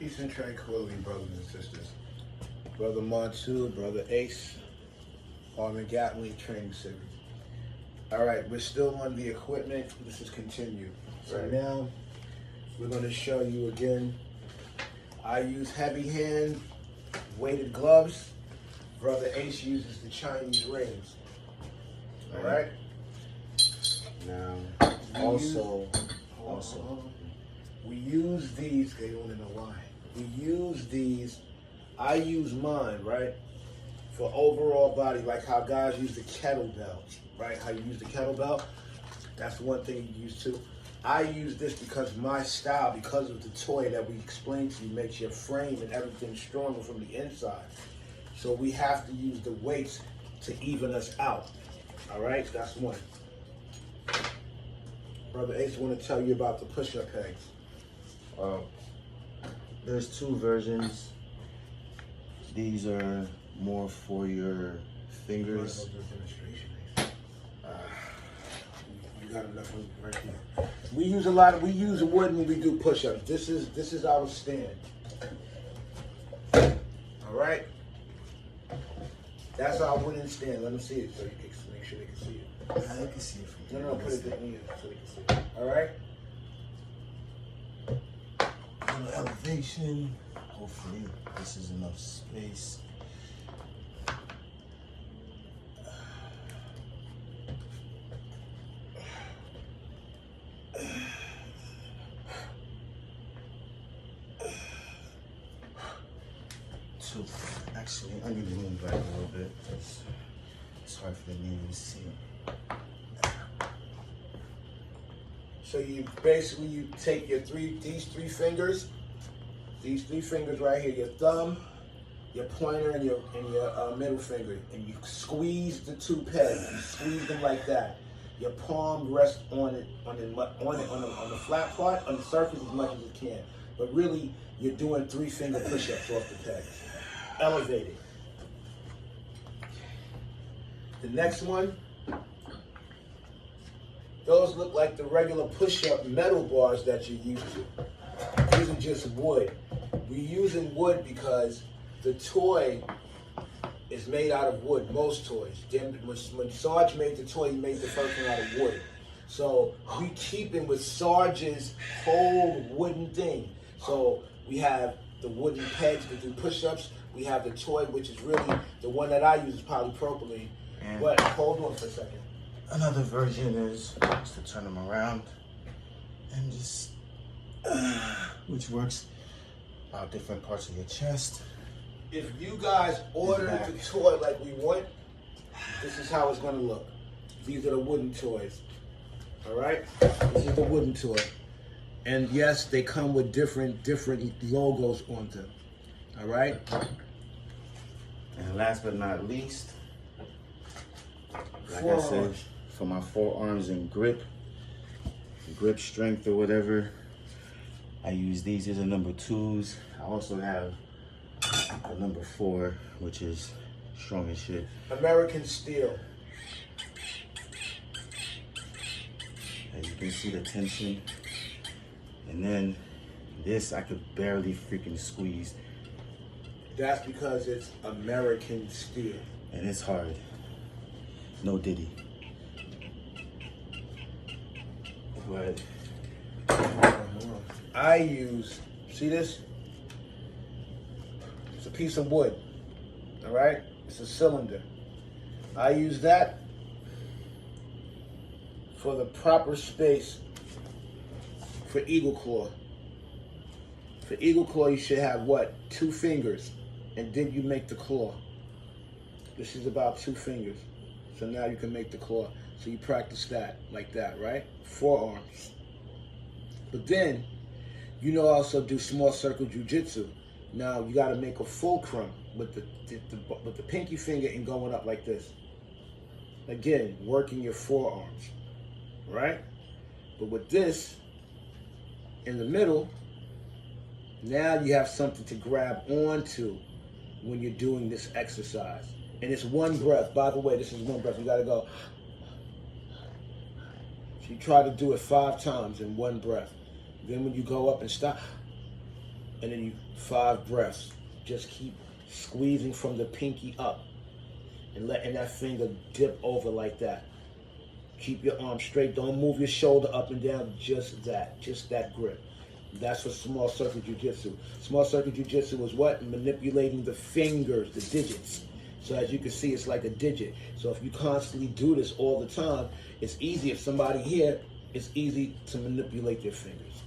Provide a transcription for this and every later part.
Peace and tranquility, brothers and sisters. Brother Montu, Brother Ace, Armin Gatling Training Series. All right, we're still on the equipment. This is continued. So now we're going to show you again. I use heavy hand weighted gloves. Brother Ace uses the Chinese rings. All right. Now, also, we use these. They don't know why. We use these. I use mine, right, for overall body, like how guys use the kettlebell, right? How you use the kettlebell. That's one thing you use too. I use this because my style, because of the toy that we explained to you, makes your frame and everything stronger from the inside. So we have to use the weights to even us out. All right, that's one. Brother Ace, want to tell you about the push-up pegs. There's two versions. These are more for your fingers. You got enough right here. We use wood when we do push-ups. This is our stand. All right. That's our wooden stand. Let them see it so you can make sure they can see it. I can see it from here. No, put it in here so they can see it. All right. Little elevation. Hopefully, this is enough space. Two. Actually, I need to move back a little bit. It's hard for me to see. So you basically take your these three fingers right here, your thumb, your pointer, and your middle finger, and you squeeze the two pegs. You squeeze them like that. Your palm rests on the flat part, on the surface as much as it can. But really, you're doing 3-finger push-ups off the pegs. Elevated. The next one. Those look like the regular push-up metal bars that you're used to. These are just wood. We're using wood because the toy is made out of wood, most toys. Then when Sarge made the toy, he made the first one out of wood. So we keep it with Sarge's whole wooden thing. So we have the wooden pegs to do push-ups. We have the toy, which is really, the one that I use is polypropylene. But hold on for a second. Another version is just to turn them around and just, which works about different parts of your chest. If you guys order the toy like we want, this is how it's gonna look. These are the wooden toys, all right? This is the wooden toy. And yes, they come with different logos on them, all right? And last but not least, like I said, for my forearms and grip strength or whatever, I use these. These are number 2s. I also have a number 4, which is strong as shit. American steel. As you can see the tension. And then this I could barely freaking squeeze. That's because it's American steel. And it's hard. No diddy. But I use, see this? It's a piece of wood, all right? It's a cylinder. I use that for the proper space for eagle claw. For eagle claw, you should have what? 2 fingers, and then you make the claw. This is about 2 fingers. So now you can make the claw. So you practice that, like that, right? Forearms. But then, you know, also do small circle jujitsu. Now you gotta make a fulcrum with the pinky finger and going up like this. Again, working your forearms, right? But with this, in the middle, now you have something to grab onto when you're doing this exercise. And it's one breath. By the way, this is one breath. You gotta go. So you try to do it 5 times in one breath. Then when you go up and stop, and then you 5 breaths. Just keep squeezing from the pinky up and letting that finger dip over like that. Keep your arm straight. Don't move your shoulder up and down. Just that grip. That's for small circuit jiu-jitsu. Small circuit jiu-jitsu is what? Manipulating the fingers, the digits. So as you can see, it's like a digit. So if you constantly do this all the time, it's easy. If somebody here, it's easy to manipulate their fingers.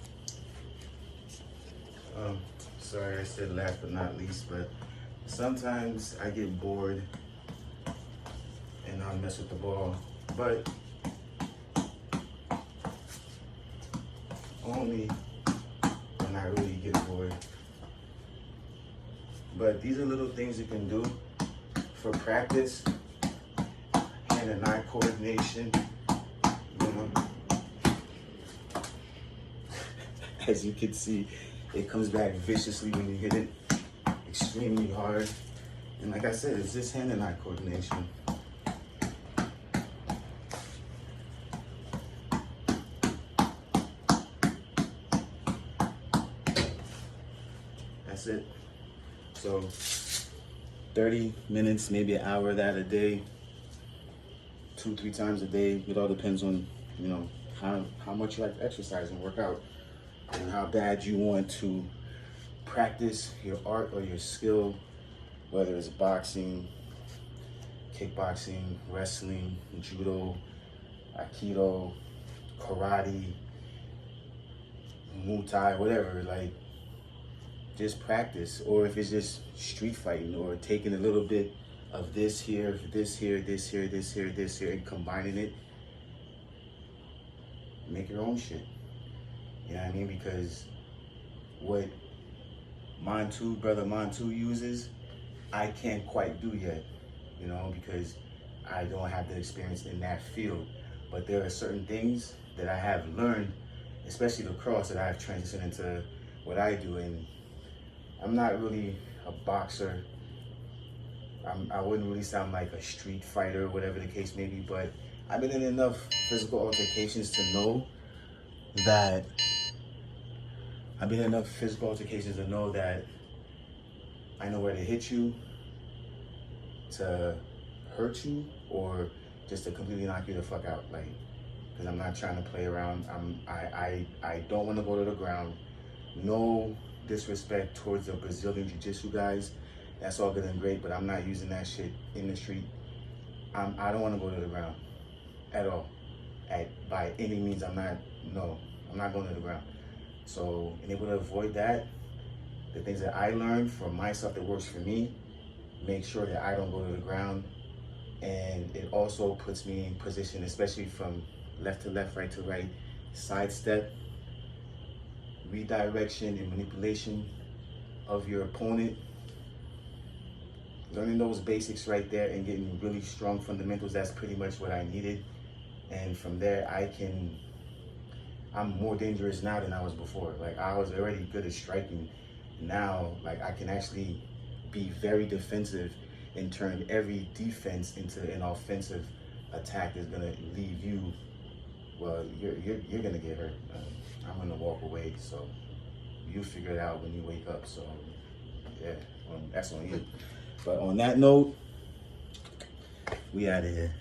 Sorry, I said last but not least, but sometimes I get bored and I'll mess with the ball, but only when I really get bored. But these are little things you can do for practice, hand and eye coordination, you know. As you can see, it comes back viciously when you hit it extremely hard. And like I said, it's just hand and eye coordination. That's it. So 30 minutes, maybe an hour of that a day, 2-3 times a day. It all depends on, you know, how much you like to exercise and work out, and how bad you want to practice your art or your skill, whether it's boxing, kickboxing, wrestling, judo, aikido, karate, Muay Thai, whatever. Like, just practice. Or if it's just street fighting, or taking a little bit of this here, this here, this here, this here, this here, and combining it, make your own shit. You know what I mean? Because what brother Montu uses, I can't quite do yet, you know, because I don't have the experience in that field. But there are certain things that I have learned, especially lacrosse, that I have transitioned into what I do. And I'm not really a boxer. I wouldn't really sound like a street fighter, whatever the case may be, but I've been in enough physical altercations to know that I know where to hit you, to hurt you, or just to completely knock you the fuck out. Like, because I'm not trying to play around. I don't want to go to the ground. No disrespect towards the Brazilian Jiu-Jitsu guys. That's all good and great, but I'm not using that shit in the street. I don't want to go to the ground at all. By any means, I'm not going to the ground. So, in able to avoid that, the things that I learned from myself that works for me, make sure that I don't go to the ground. And it also puts me in position, especially from left to left, right to right, sidestep, redirection and manipulation of your opponent. Learning those basics right there and getting really strong fundamentals, that's pretty much what I needed. And from there, I'm more dangerous now than I was before. Like, I was already good at striking. Now, like, I can actually be very defensive and turn every defense into an offensive attack that's gonna leave you, well, you're gonna get hurt. I'm gonna walk away, so you figure it out when you wake up. So, yeah, that's on you. But on that note, we out of here.